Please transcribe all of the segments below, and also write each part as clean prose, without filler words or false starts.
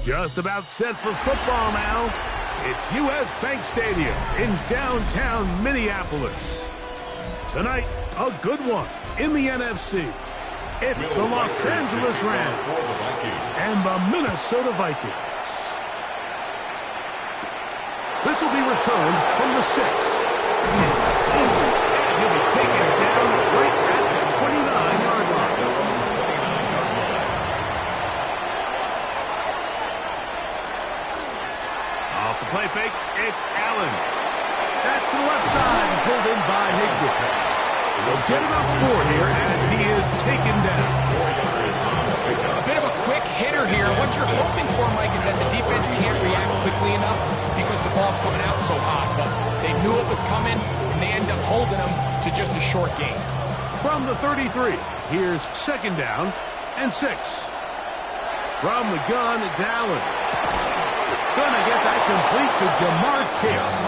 Just about set for football now. It's U.S. Bank Stadium in downtown Minneapolis. Tonight, a good one in the NFC. It's the Los Angeles Rams and the Minnesota Vikings. This will be returned from the 6. And he'll be taken down right at the 29-yard line. Off the play fake, it's Allen. That's to the left side, pulled in by Higbee. We'll get about 4 here as he is taken down. A bit of a quick hitter here. What you're hoping for, Mike, is that the defense can't react quickly enough because the ball's coming out so hot. But they knew it was coming, and they end up holding them to just a short gain. From the 33, here's 2nd down and 6. From the gun, it's Allen. Gonna get that complete to Jamar Chase.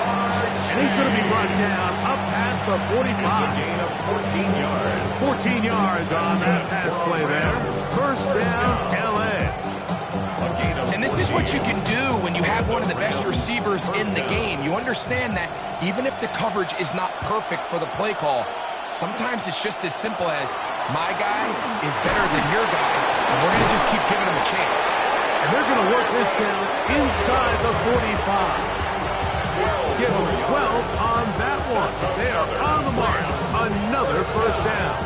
And he's going to be brought down up past the 45. It's a gain of 14 yards. 14 yards on that pass play there. First down, L.A. And this is what you can do when you have one of the best receivers in the game. You understand that even if the coverage is not perfect for the play call, sometimes it's just as simple as my guy is better than your guy, and we're going to just keep giving him a chance. And they're going to work this down inside the 45. Give them 12 on that one. They are on the march. Another first down.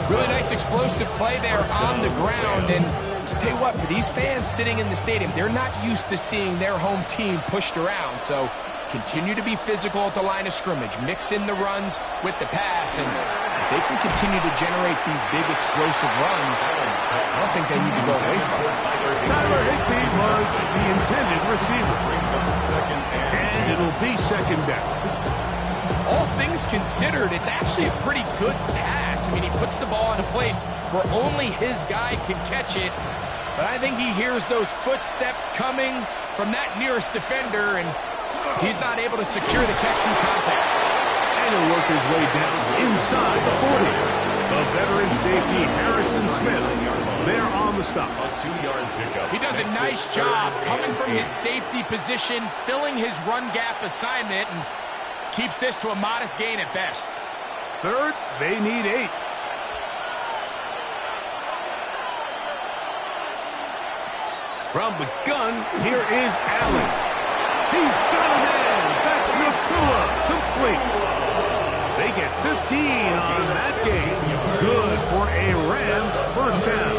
Really nice explosive play there on the ground. And I'll tell you what, for these fans sitting in the stadium, they're not used to seeing their home team pushed around. So continue to be physical at the line of scrimmage. Mix in the runs with the pass. And if they can continue to generate these big explosive runs, I don't think they need to go away from it. Tyler Higbee was the intended receiver. And it'll be second down. All things considered, it's actually a pretty good pass. I mean, he puts the ball in a place where only his guy can catch it. But I think he hears those footsteps coming from that nearest defender, and he's not able to secure the catch from contact. And he'll work his way down inside the 40. The veteran safety, Harrison Smith, there on the stop. A 2-yard pickup. He does a nice job coming from his safety position, filling his run gap assignment, and keeps this to a modest gain at best. Third, they need 8. From the gun, here is Allen. He's got a man. That's Nakua. Complete. They get 15 on that game. Good for a Rams first down.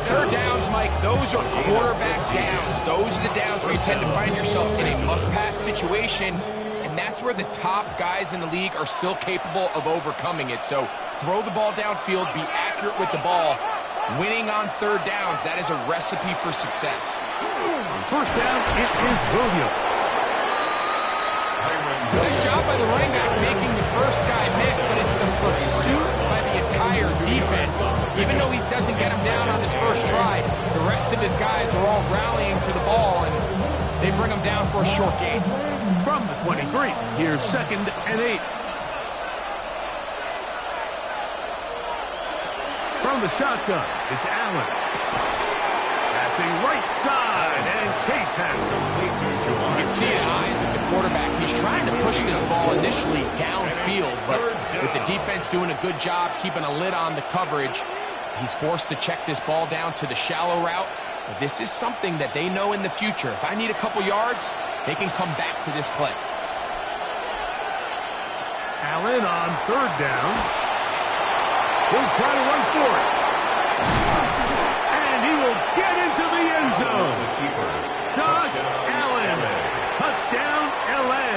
Third downs, Mike, those are quarterback downs. Those are the downs where you tend to find yourself in a must-pass situation, and that's where the top guys in the league are still capable of overcoming it. So throw the ball downfield, be accurate with the ball. Winning on third downs, that is a recipe for success. First down, it is Williams. Nice job by the running back making the first guy miss, but it's the pursuit by the entire defense. Even though he doesn't get him down on his first try, the rest of his guys are all rallying to the ball, and they bring him down for a short gain. From the 23, here's second and 8. From the shotgun, it's Allen. Passing right side, and Chase has him. You can see in the eyes of the quarterback, he's trying to push this ball initially downfield, but with the defense doing a good job keeping a lid on the coverage, he's forced to check this ball down to the shallow route. But this is something that they know in the future. If I need a couple yards, they can come back to this play. Allen on third down. He'll try to run for it. And he will get into the end zone. Josh Allen. Touchdown, L.A.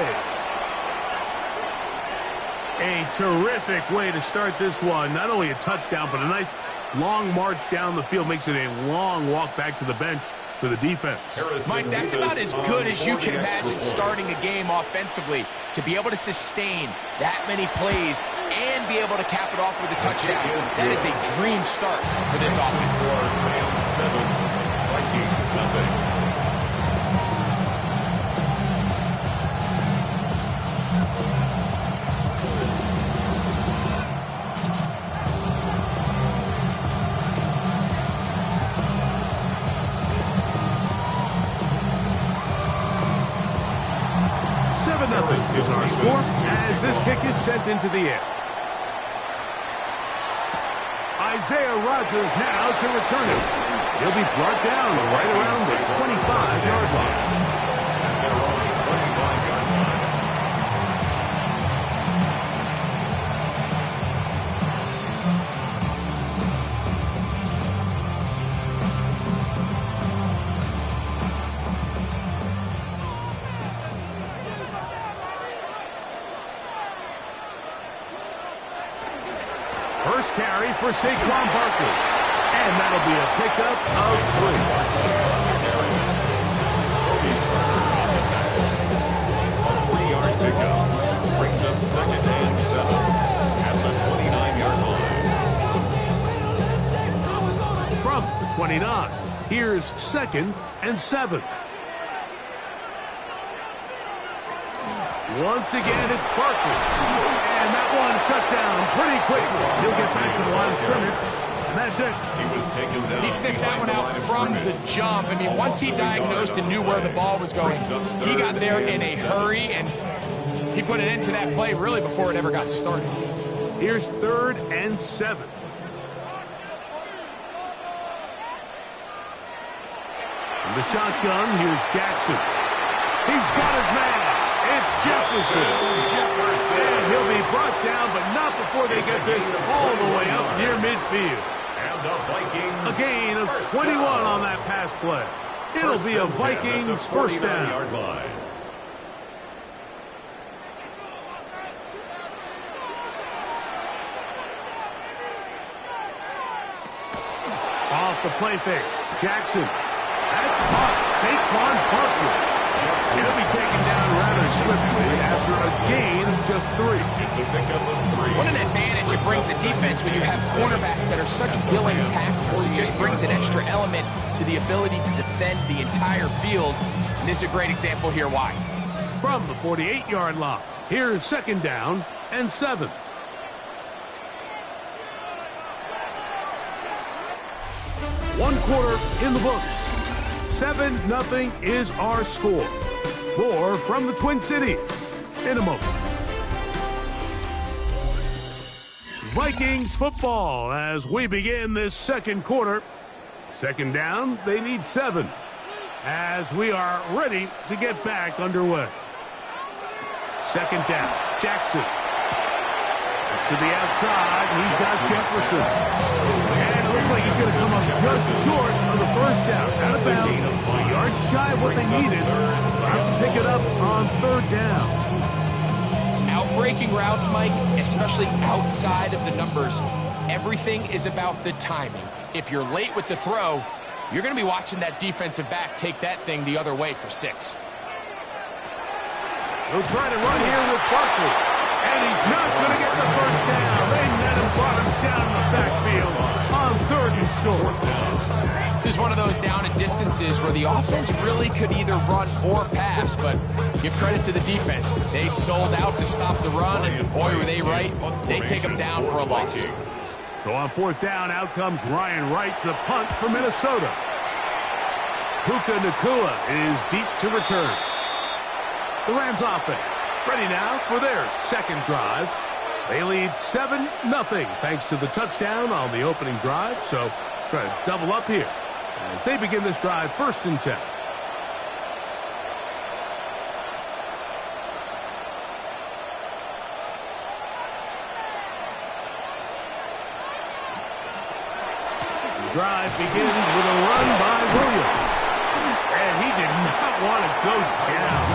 A terrific way to start this one. Not only a touchdown, but a nice long march down the field. Makes it a long walk back to the bench for the defense. Mike, that's about as good as you can imagine starting a game offensively. To be able to sustain that many plays and be able to cap it off with a touchdown, that is a dream start for this offense. Vikings nothing. Is our score as this kick is sent into the air. Isaiah Rodgers now to return it. He'll be brought down right around the 25-yard line. First carry for Saquon Barkley. And that'll be a pickup of 3. A 3-yard pickup. Brings up second and 7 at the 29-yard line. From the 29, here's second and 7. Once again, it's Barkley. And that one shut down pretty quickly. He'll get back to the line of scrimmage. And that's it. He was taken down. He sniffed that one out from the jump. I mean, once he diagnosed and knew where the ball was going, he got there in a hurry, and he put an end to that play really before it ever got started. Here's 3rd and 7. From the shotgun, here's Jackson. He's got his man. It's Jefferson. And he'll be brought down, but not before they get this all the way up near midfield. And the Vikings. A gain of 21 on that pass play. It'll be a Vikings first down. Off the play fake. Jackson. That's caught. Saquon Barkley. He'll be taken down rather swiftly after a gain of just 3. It's a pickup of 3. What an advantage it brings a defense when you have cornerbacks that are such willing tackles. It just brings an extra element to the ability to defend the entire field. And this is a great example here why. From the 48-yard line, here's 2nd down and 7. One quarter in the books. 7-0 is our score. More from the Twin Cities in a moment. Vikings football as we begin this 2nd quarter. 2nd down, they need 7 as we are ready to get back underway. 2nd down, Jackson. To the outside, he's got Jefferson. And it looks like he's going to come up just short of the 1st down. Out of bounds, a yard shy of what they needed. They'll have to pick it up on 3rd down. Outbreaking routes, Mike, especially outside of the numbers, everything is about the timing. If you're late with the throw, you're going to be watching that defensive back take that thing the other way for 6. He'll try to run here with Barkley. And he's not going to get the 1st down. They met him, brought him down in the backfield on 3rd and short. This is one of those down and distances where the offense really could either run or pass, but give credit to the defense. They sold out to stop the run, and boy, were they right. They take them down for a loss. So on 4th down, out comes Ryan Wright to punt for Minnesota. Puka Nacua is deep to return. The Rams offense ready now for their 2nd drive. They lead 7-0 thanks to the touchdown on the opening drive. So try to double up here as they begin this drive 1st and 10. The drive begins with a run by Williams. And he did not want to go down.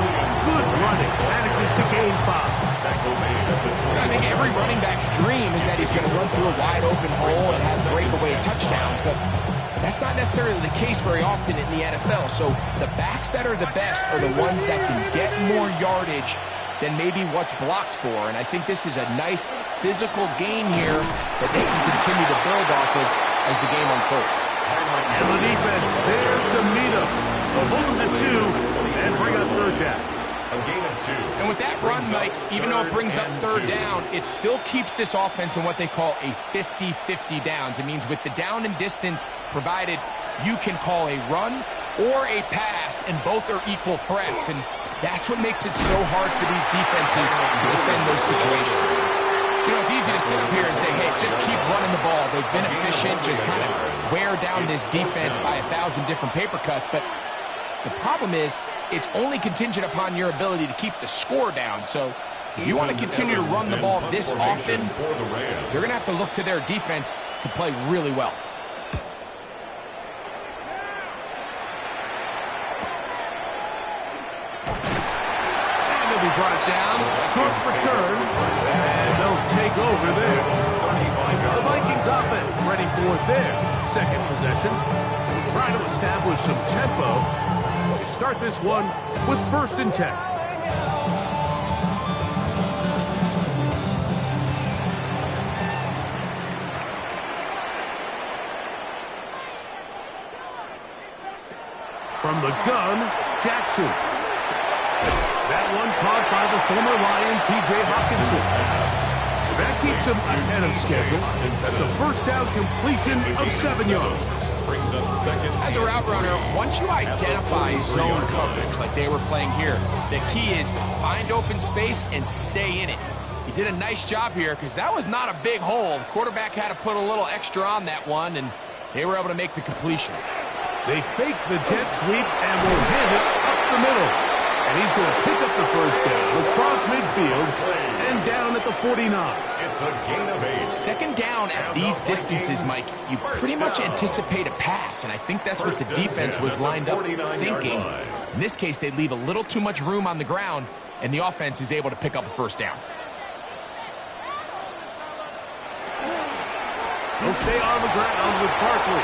Good running. Manages to gain 5. I think every running back's dream is that he's going to run through a wide open hole and have breakaway touchdowns, but that's not necessarily the case very often in the NFL. So the backs that are the best are the ones that can get more yardage than maybe what's blocked for. And I think this is a nice physical gain here that they can continue to build off of as the game unfolds. And the defense there to meet him. They'll hold him to 2 and bring up 3rd down. A gain of 2. And with that run, Mike, even though it brings up 3rd down, it still keeps this offense in what they call a 50-50 downs. It means with the down and distance provided, you can call a run or a pass, and both are equal threats. And that's what makes it so hard for these defenses to defend those situations. You know, it's easy to sit up here and say, hey, just keep running the ball. They've been efficient, just kind of wear down this defense by 1,000 different paper cuts. But the problem is, it's only contingent upon your ability to keep the score down. So if you want to continue to run the ball this often, you're going to have to look to their defense to play really well. And they'll be brought down. Short return. And they'll take over there. The Vikings offense ready for their 2nd possession. We'll try to establish some tempo. They start this one with 1st and 10. From the gun, Jackson. That one caught by the former Lion, T.J. Hockenson. That keeps him ahead of schedule. That's a first down completion of 7 yards. Brings up second. As a route runner, once you identify zone coverage like they were playing here, the key is find open space and stay in it. He did a nice job here because that was not a big hole. The quarterback had to put a little extra on that one, and they were able to make the completion. They fake the jet sweep and will hand it up the middle. And he's going to pick up the first down across midfield and down at the 49. It's a gain of 8. Second down at these distances, Mike, you pretty much anticipate a pass, and I think that's what the defense was lined up thinking. In this case, they leave a little too much room on the ground, and the offense is able to pick up a first down. He'll stay on the ground with Barkley.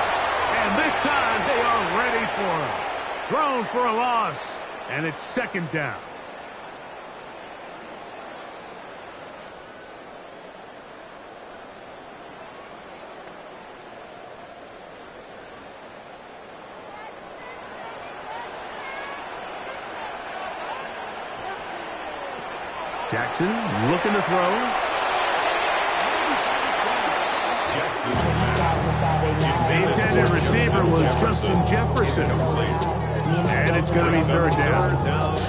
And this time they are ready for him. Thrown for a loss. And it's second down. Jackson looking to throw. The intended receiver was Justin Jefferson. And it's going to be third down.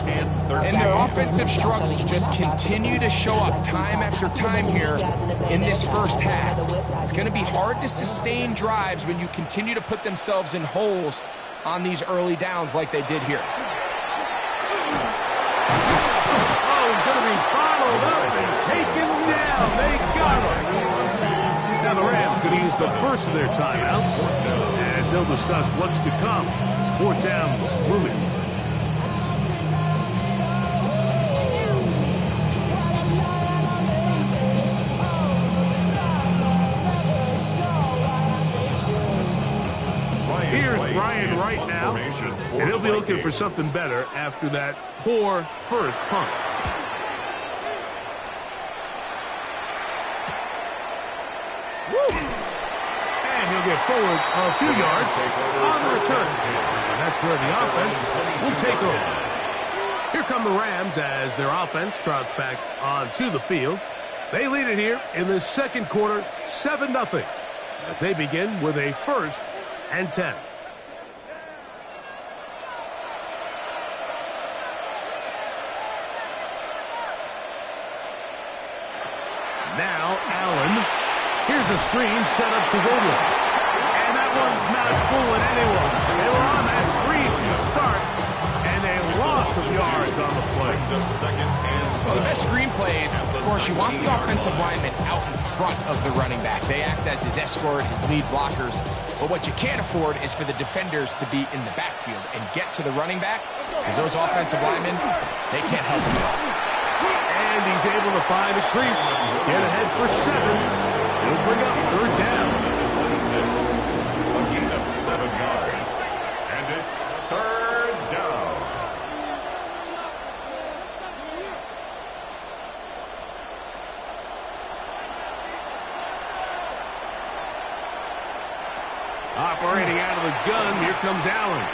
And their offensive struggles just continue to show up time after time here in this first half. It's going to be hard to sustain drives when you continue to put themselves in holes on these early downs like they did here. Oh, he's going to be followed up and taken down. They got him. Now the Rams going to use the first of their timeouts, as they'll discuss what's to come. It's fourth down looming. Here's Ryan right now, and he'll be looking for something better after that poor first punt. And he'll get forward a few yards on the return. And that's where the offense will take over. Here come the Rams as their offense trots back onto the field. They lead it here in the second quarter, 7-0, as they begin with a 1st and 10. Now Allen. Here's a screen set up to Williams. And that one's not fooling anyone. They were on that screen from the start, and a loss of yards on the play. Well, the best screen plays, of course, you want the offensive lineman out in front of the running back. They act as his escort, his lead blockers. But what you can't afford is for the defenders to be in the backfield and get to the running back, because those offensive linemen, they can't help him at all. And he's able to find a crease, get ahead for 7. He'll bring up third down. 26. A gain of 7 yards. And it's third down. Operating out of the gun, here comes Allen.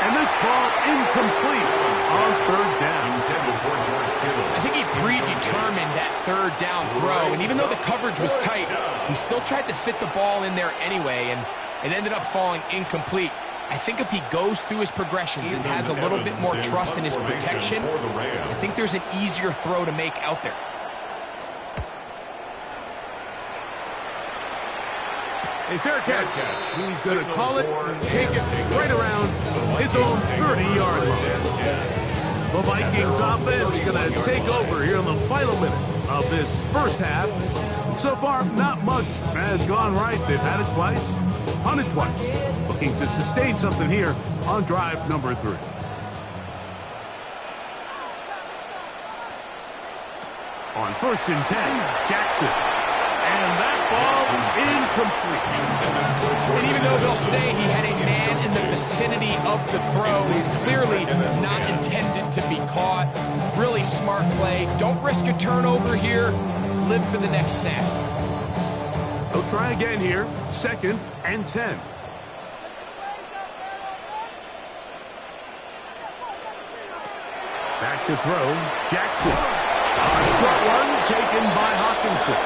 And this ball incomplete on third down. I think he predetermined that third down throw, and even though the coverage was tight, he still tried to fit the ball in there anyway, and it ended up falling incomplete. I think if he goes through his progressions and has a little bit more trust in his protection, I think there's an easier throw to make out there. A fair catch. He's going to call it and take it right around his own 30-yard line. The Vikings offense going to take over here in the final minute of this first half. So far, not much has gone right. They've had it twice, punted twice. Looking to sustain something here on drive number 3. On 1st and 10, Jackson. And that ball incomplete. And even though they'll say he had a man in the vicinity of the throw, it was clearly not intended to be caught. Really smart play. Don't risk a turnover here. Live for the next snap. They'll try again here. 2nd and 10. Back to throw, Jackson. A short one taken by Hawkinson.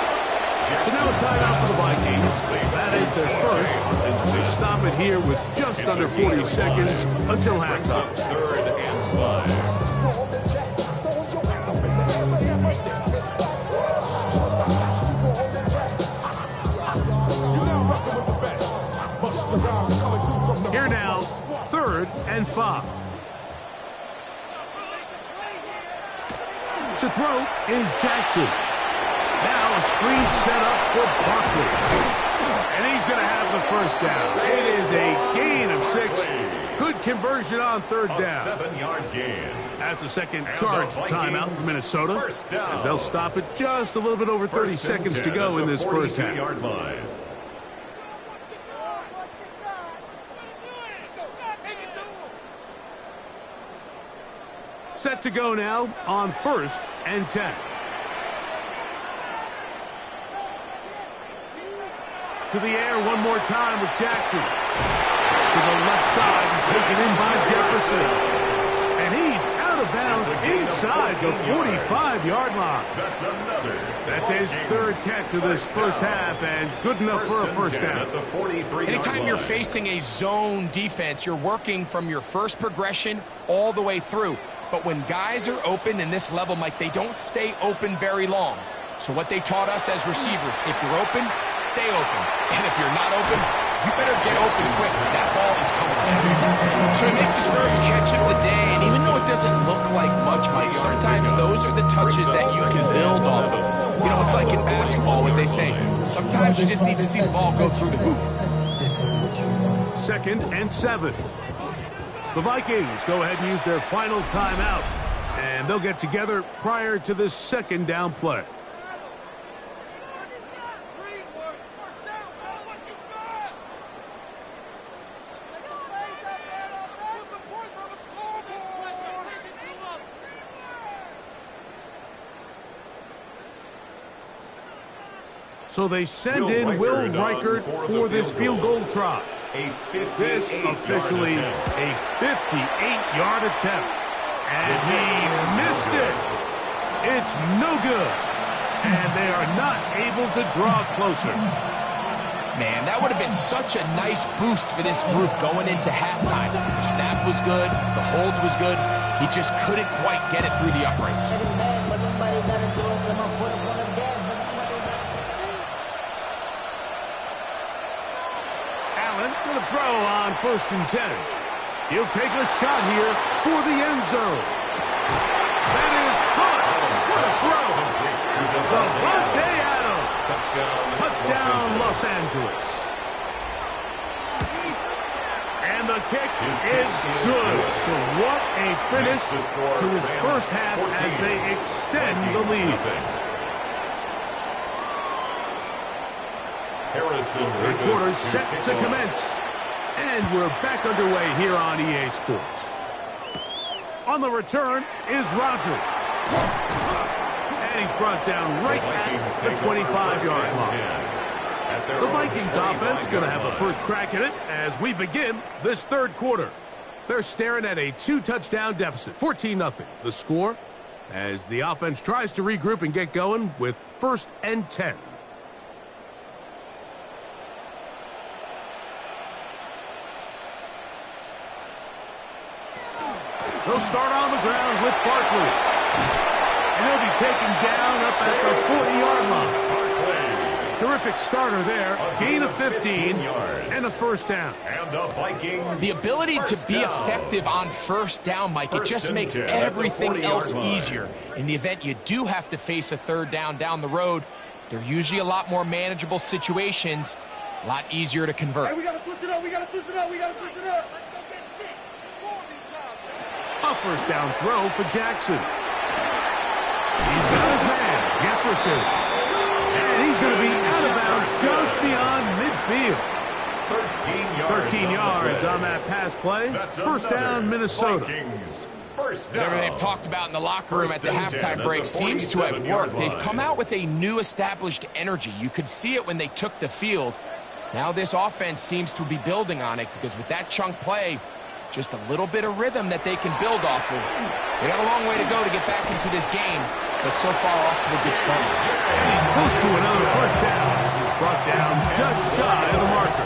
So now a timeout for the Vikings. That is their first. They stop it here with just under 40 seconds until halftime. Third and 5. Here now, 3rd and 5. To throw is Jackson. Now a screen set up for Barkley. And he's going to have the first down. It is a gain of 6. Good conversion on 3rd down. A 7-yard gain. That's a second charge timeout for Minnesota, as they'll stop it just a little bit over 30 seconds to go in this first half. Set to go now on 1st and 10. To the air one more time with Jackson. To the left side and taken in by Jefferson. And he's out of bounds inside the 45-yard line. That's his 3rd catch of this first half, and good enough for a first down. Anytime you're facing a zone defense, you're working from your first progression all the way through. But when guys are open in this level, Mike, they don't stay open very long. So what they taught us as receivers, if you're open, stay open. And if you're not open, you better get open quick because that ball is coming back. So he makes his first catch of the day, and even though it doesn't look like much, Mike, sometimes those are the touches that you can build off of. You know, it's like in basketball, what they say. Sometimes you just need to see the ball go through the hoop. 2nd and 7. The Vikings go ahead and use their final timeout, and they'll get together prior to this 2nd down play. So they send in Will Reichert for this field goal try. This officially a 58-yard attempt. And he missed it. It's no good. And they are not able to draw closer. Man, that would have been such a nice boost for this group going into halftime. The snap was good. The hold was good. He just couldn't quite get it through the uprights. Going to throw on 1st and 10. He'll take a shot here for the end zone. That is caught. What a throw. Davante Adams. Touchdown, Los Angeles. And the kick is good. So what a finish to his first half as they extend the lead. Third quarter set to commence. And we're back underway here on EA Sports. On the return is Rodgers. And he's brought down right at the 25-yard line. The Vikings offense going to have the first crack at it as we begin this 3rd quarter. They're staring at a 2-touchdown deficit, 14-0. The score as the offense tries to regroup and get going with 1st and 10. They'll start on the ground with Barkley. And he'll be taken down up at the 40-yard line. Terrific starter there. Gain of 15 and a first down. And the Vikings. The ability to be effective on first down, Mike, it just makes everything else easier. In the event you do have to face a 3rd down the road, they're usually a lot more manageable situations, a lot easier to convert. Hey, we got to switch it up. We got to switch it up. We got to switch it up. A first down throw for Jackson. He's got his man, Jefferson. And he's going to be out of bounds just beyond midfield. 13 yards on that pass play. First down, Minnesota. Whatever they've talked about in the locker room at the halftime break seems to have worked. They've come out with a new established energy. You could see it when they took the field. Now this offense seems to be building on it because with that chunk play, Just a little bit of rhythm that they can build off of. They got a long way to go to get back into this game, but so far off to a good start. And he's close to another first down. He's brought down just shy of the marker.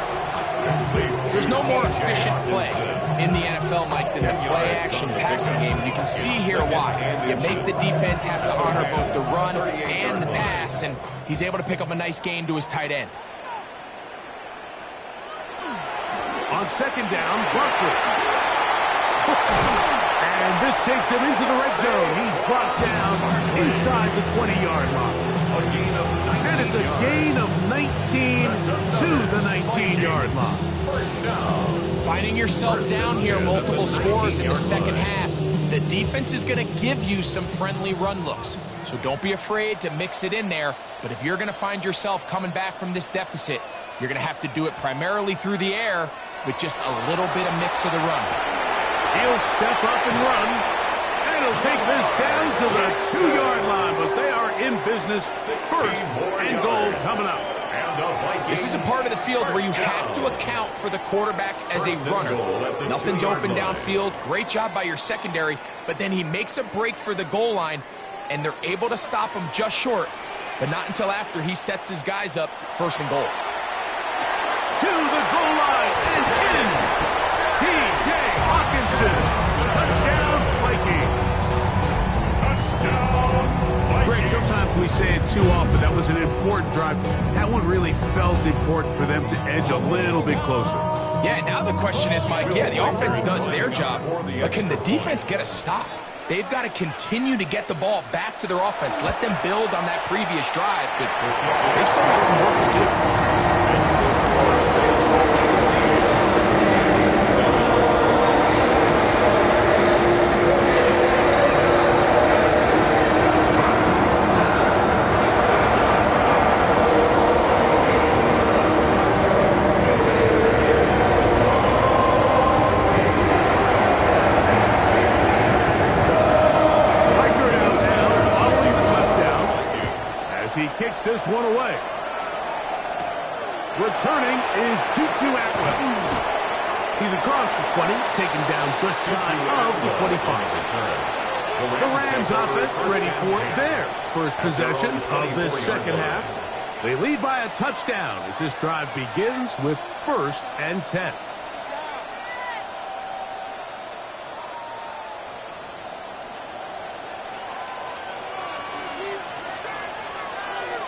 There's no more efficient play in the NFL, Mike, than the play-action passing game. You can see here why. You make the defense have to honor both the run and the pass, and he's able to pick up a nice gain to his tight end. On second down, Barkley. And this takes him into the red zone. He's brought down inside the 20-yard line. And it's a gain of 19 to the 19-yard line. Finding yourself down here, multiple scores in the second half. The defense is going to give you some friendly run looks. So don't be afraid to mix it in there. But if you're going to find yourself coming back from this deficit, you're going to have to do it primarily through the air with just a little bit of mix of the run. He'll step up and run, and he'll take this down to the 2-yard line, but they are in business. First and goal coming up. This is a part of the field where you have to account for the quarterback as a runner. Nothing's open downfield. Great job by your secondary, but then he makes a break for the goal line, and they're able to stop him just short, but not until after he sets his guys up first and goal. To the goal line and in. T.J. Hawkinson. Touchdown, Vikings. Touchdown, Vikings. Greg, sometimes we say it too often. That was an important drive. That one really felt important for them to edge a little bit closer. Yeah, now the question is, Mike, the offense does their job, but can the defense get a stop? They've got to continue to get the ball back to their offense. Let them build on that previous drive because they've still got some work to do. He kicks this one away. Returning is Tutu Atwell. He's across the 20, taken down just shy of the 25. The Rams offense ready for their first possession of this second half. They lead by a touchdown as this drive begins with 1st and 10.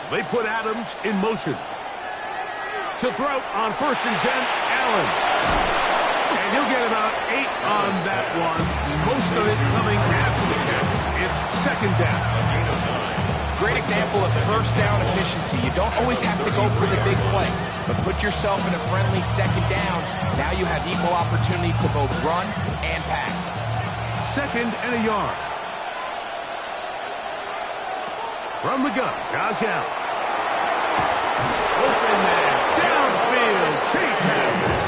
They put Adams in motion. To throw on 1st and 10, Allen. And he'll get about 8 on that one. Most of it coming after the catch. It's 2nd down. Great example of first down efficiency. You don't always have to go for the big play, but put yourself in a friendly 2nd down. Now you have equal opportunity to both run and pass. 2nd and a yard. From the gun, Josh Allen. Open man, downfield, Chase has it.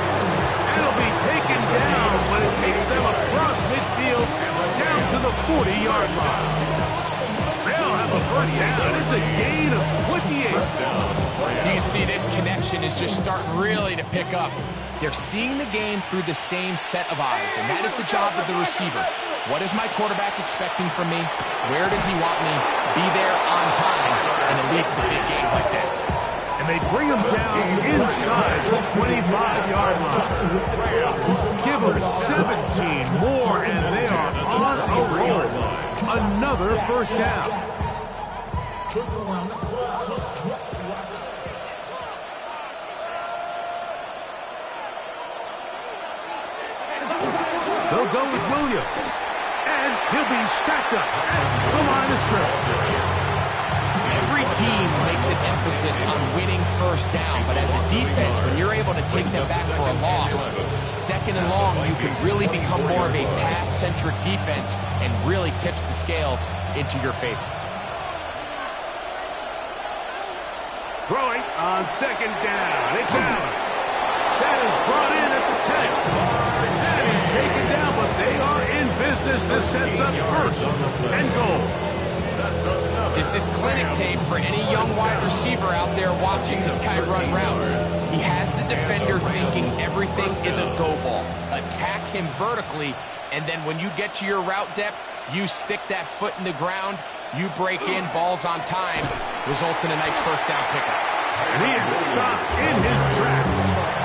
And it'll be taken down when it takes them across midfield down to the 40-yard line. They'll have a first down. It's a gain of 28. You can see this connection is just starting really to pick up. They're seeing the game through the same set of eyes, and that is the job of the receiver. What is my quarterback expecting from me? Where does he want me? Be there on time, and it leads to big gains like this. And they bring him down inside the 25-yard line. Give them 17 more, and they are on a roll. Another first down. They'll go with Williams. And he'll be stacked up at the line of scrimmage. Every team makes an emphasis on winning first down, but as a defense, when you're able to take them back for a loss, 2nd and long, you can really become more of a pass-centric defense and really tips the scales into your favor. Throwing on 2nd down. It's Allen. That is brought in at the 10. That is taken down, but they are in business. This sets up 1st and goal. That's enough. This is clinic tape for any young wide receiver out there watching this guy run routes. He has the defender thinking everything is a go ball. Attack him vertically, and then when you get to your route depth, you stick that foot in the ground, you break in, balls on time, results in a nice first down pickup. And he is stopped in his tracks.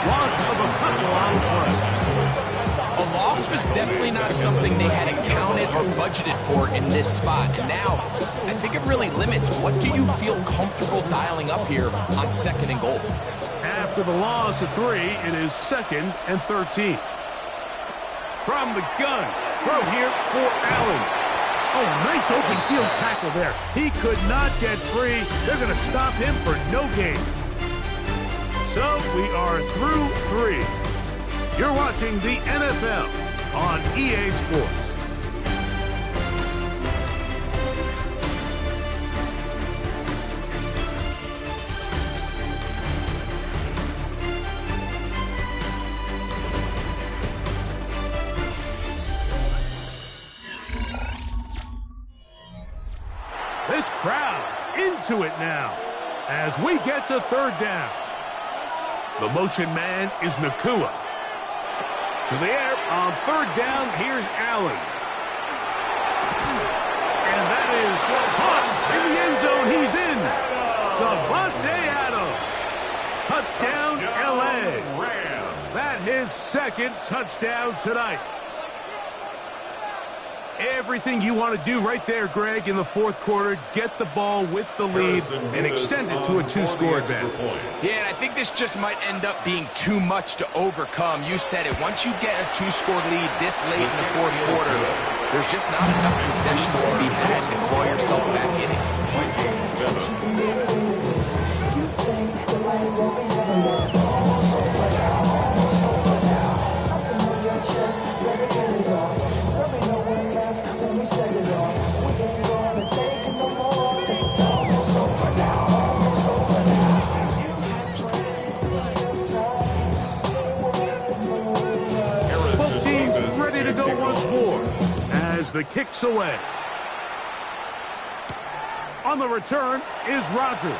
Loss of a couple on the play. A loss was definitely not something they had accounted or budgeted for in this spot. And now, I think it really limits what do you feel comfortable dialing up here on 2nd and goal. After the loss of 3, it is 2nd and 13. From the gun, throw here for Allen. Oh, nice open field tackle there. He could not get free. They're going to stop him for no gain. So we are through 3. You're watching the NFL on EA Sports. This crowd into it now as we get to 3rd down. The motion man is Nacua. To the air on 3rd down, here's Allen. And that is caught in the end zone. He's in. Davante Adams. Touchdown, L.A. That his 2nd touchdown tonight. Everything you want to do right there, Greg, in the 4th quarter, get the ball with the lead and extend it to a 2-score advantage. Yeah, and I think this just might end up being too much to overcome. You said it. Once you get a 2-score lead this late in the 4th quarter, there's just not enough possessions to be had to throw yourself back in it. The kicks away. On the return is Rodgers.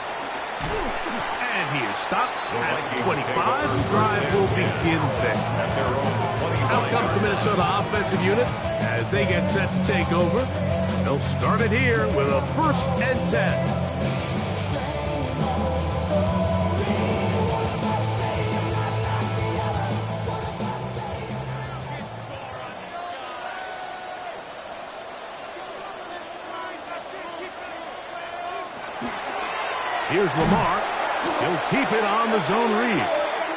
And he is stopped at 25. The drive will begin there. Out comes the Minnesota offensive unit as they get set to take over. They'll start it here with a 1st and 10. Here's Lamar. He'll keep it on the zone read.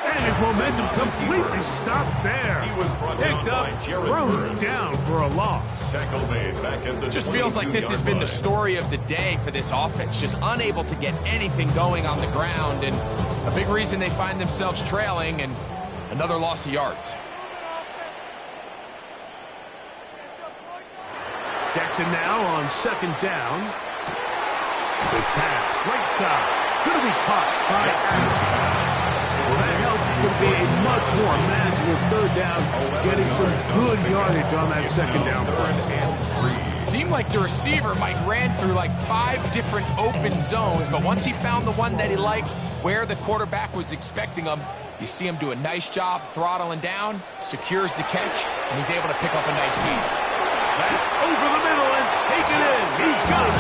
And his momentum completely stopped there. He was picked up, thrown down for a loss. Tackle made back at the Just feels like this has been the story of the day for this offense. Just unable to get anything going on the ground. And a big reason they find themselves trailing and another loss of yards. Jackson now on 2nd down. This pass, right side, going to be caught by Addison. Well, that helps. It's going to be a much more manageable 3rd down, getting some good yardage on that 2nd down play. Seemed like the receiver, Mike, ran through like 5 different open zones, but once he found the one that he liked, where the quarterback was expecting him, you see him do a nice job throttling down, secures the catch, and he's able to pick up a nice lead. Back over the middle and take it in. He's got it.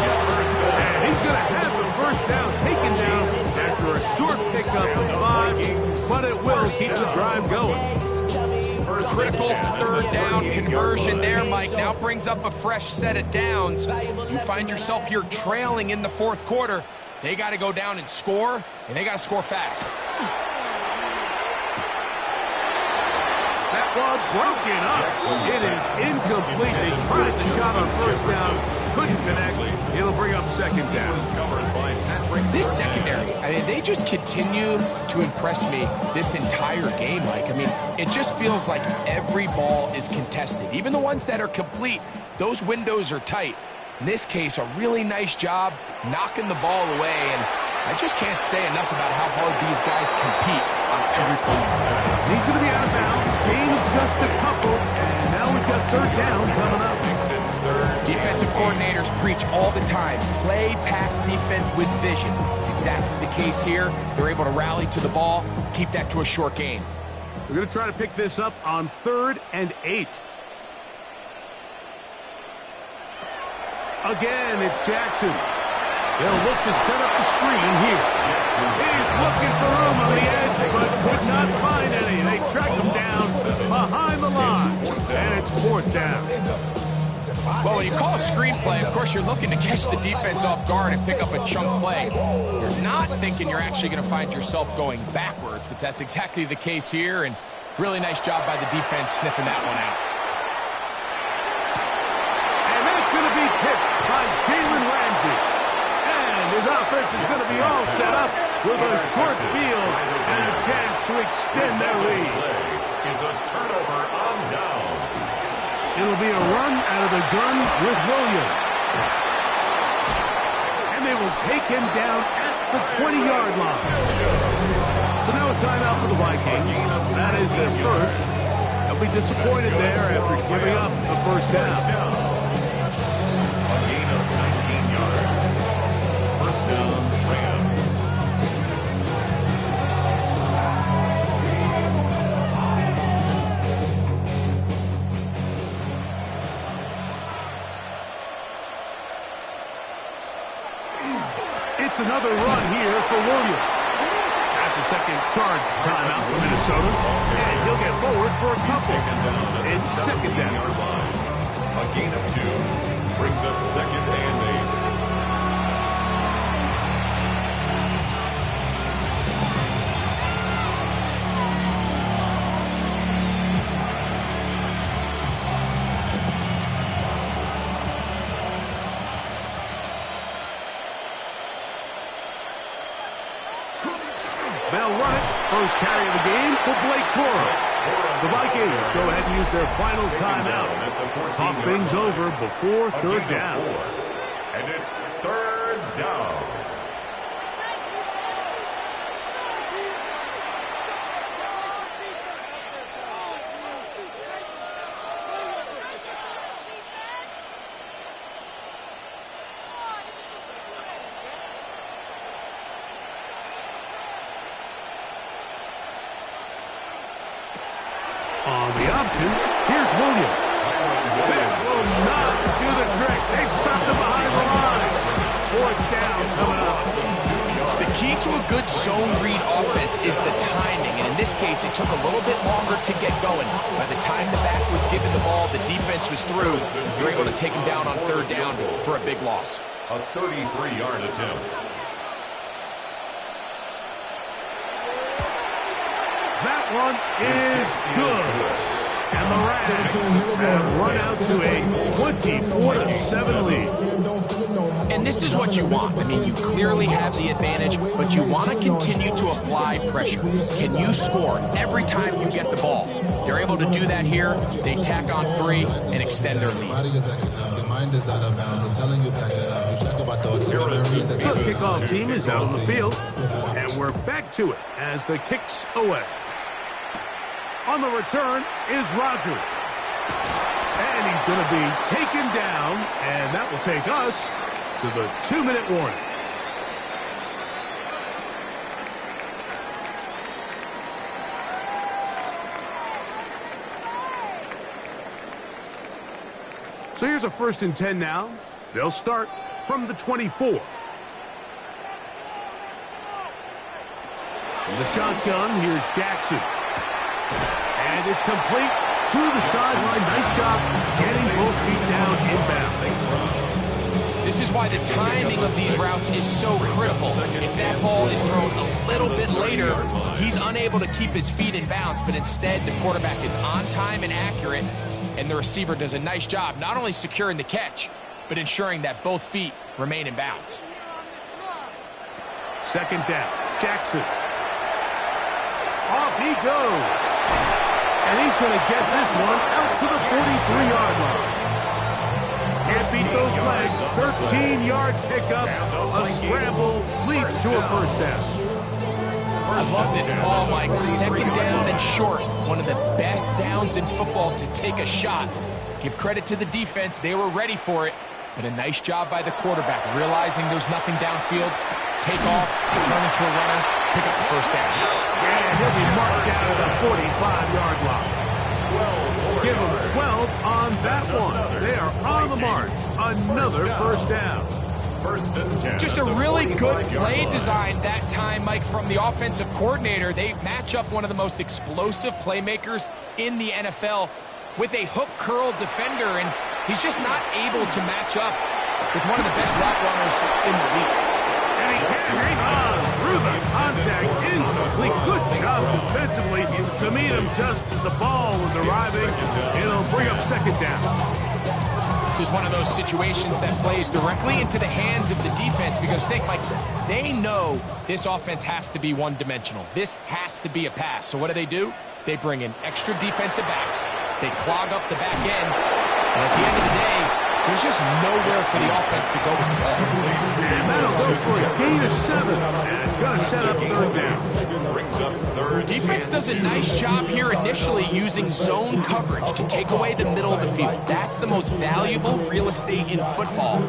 And he's going to have the 1st down taken down after a short pickup of 5, but it will keep the drive going. Critical 3rd down conversion there, Mike. Now brings up a fresh set of downs. You find yourself here trailing in the 4th quarter. They got to go down and score, and they got to score fast. That ball broken up. It is incomplete. They tried the shot on 1st down. Couldn't connect. It'll bring up 2nd down. This secondary, I mean, they just continue to impress me this entire game, Mike. I mean, it just feels like every ball is contested. Even the ones that are complete, those windows are tight. In this case, a really nice job knocking the ball away, and I just can't say enough about how hard these guys compete on every play. He's going to be out of bounds. Gain just a couple, and now we've got 3rd down coming up. Makes it 3rd Defensive coordinators preach all the time, play pass defense with vision. It's exactly the case here. They're able to rally to the ball, keep that to a short gain. We're going to try to pick this up on 3rd and 8. Again, it's Jackson. They'll look to set up the screen here. He's looking for room on the edge, but could not find any. They track him down behind the line, and it's 4th down. Well, when you call a screenplay, of course, you're looking to catch the defense off guard and pick up a chunk play. You're not thinking you're actually going to find yourself going backwards, but that's exactly the case here, and really nice job by the defense sniffing that one out. And that's going to be picked by Jalen Ramsey. And his offense is going to be all set up with a short field and a chance to extend their lead. Is a turnover on down. It'll be a run out of the gun with Williams. And they will take him down at the 20-yard line. So now a timeout for the Vikings. That is their first. They'll be disappointed there after giving up the first down. A gain of 19 yards. First down, Rams. It's another run here for Williams. That's a second charge timeout for Minnesota. And he'll get forward for a couple. It's 2nd down. A gain of 2 brings up 2nd and 8. They'll run it. First carry of the game for Blake Corum. The Vikings go ahead and use their final timeout. Talk things over before 3rd down. And it's 3rd down. On the option, here's Williams. This will not do the trick. They've stopped him behind the line. 4th down coming up. The key to a good zone read offense is the timing, and in this case, it took a little bit longer to get going. By the time the back was given the ball, the defense was through. They were able to take him down on 3rd down for a big loss. A 33-yard attempt. That one is good. And the Rams have run out to a 24-7 lead. And this is what you want. I mean, you clearly have the advantage, but you want to continue to apply pressure. Can you score every time you get the ball? They're able to do that here. They tack on 3 and extend their lead. The mind is out of bounds. It's telling you back it up. You check about the The kickoff team is out on the field. And we're back to it as the kick's away. On the return is Rodgers. And he's going to be taken down, and that will take us to the 2-minute warning. So here's a 1st and 10 now. They'll start from the 24. From the shotgun, here's Jackson. And it's complete to the sideline. Nice job getting both feet down inbound. This is why the timing of these routes is so critical. If that ball is thrown a little bit later, he's unable to keep his feet in bounds, but instead the quarterback is on time and accurate, and the receiver does a nice job not only securing the catch, but ensuring that both feet remain in bounds. 2nd down, Jackson. Off he goes. And he's going to get this one out to the 43-yard line. Can't beat those legs. 13-yard pickup. A scramble leads to a 1st down. I love this call, Mike. 2nd down and short. One of the best downs in football to take a shot. Give credit to the defense. They were ready for it. But a nice job by the quarterback, realizing there's nothing downfield. Take off, turn into a runner, pick up the first down. And he'll be marked down at the 45-yard line. Give him 12 on that one. They are on the mark. Another first down. First and 10. Just a really good play design that time, Mike, from the offensive coordinator. They match up one of the most explosive playmakers in the NFL with a hook curl defender, and he's just not able to match up with one of the best route runners in the league. And he through the contact, incomplete. Good job defensively to meet him just as the ball was arriving. It'll bring up second down. This is one of those situations that plays directly into the hands of the defense because think, Mike, they know this offense has to be one-dimensional. This has to be a pass. So what do? They bring in extra defensive backs. They clog up the back end. And at the end of the day, there's just nowhere for the offense to go with the ball. And that'll go for a gain of 7. And it's going to set up third down. Brings up third. Defense does a nice job here initially using zone coverage to take away the middle of the field. That's the most valuable real estate in football.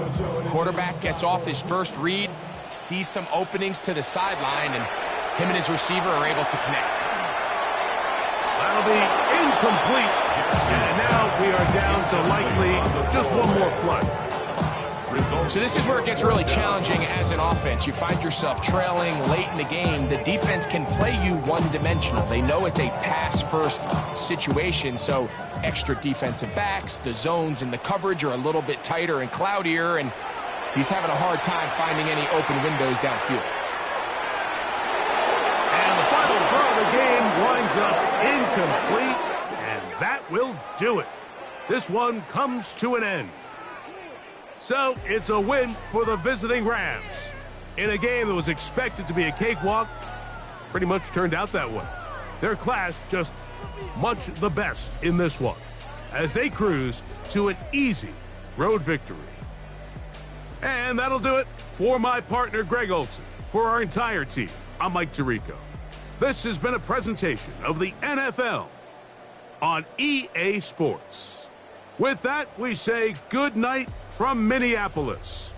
Quarterback gets off his first read, sees some openings to the sideline, and him and his receiver are able to connect. That'll be incomplete. And now we are down to likely just one more play. So this is where it gets really challenging as an offense. You find yourself trailing late in the game. The defense can play you one-dimensional. They know it's a pass-first situation, so extra defensive backs, the zones and the coverage are a little bit tighter and cloudier, and he's having a hard time finding any open windows downfield. And the final throw of the game winds up incomplete, and that will do it. This one comes to an end. So it's a win for the visiting Rams. In a game that was expected to be a cakewalk, pretty much turned out that way. Their class just much the best in this one, as they cruise to an easy road victory. And that'll do it for my partner, Greg Olson. For our entire team, I'm Mike Tirico. This has been a presentation of the NFL on EA Sports. With that, we say good night from Minneapolis.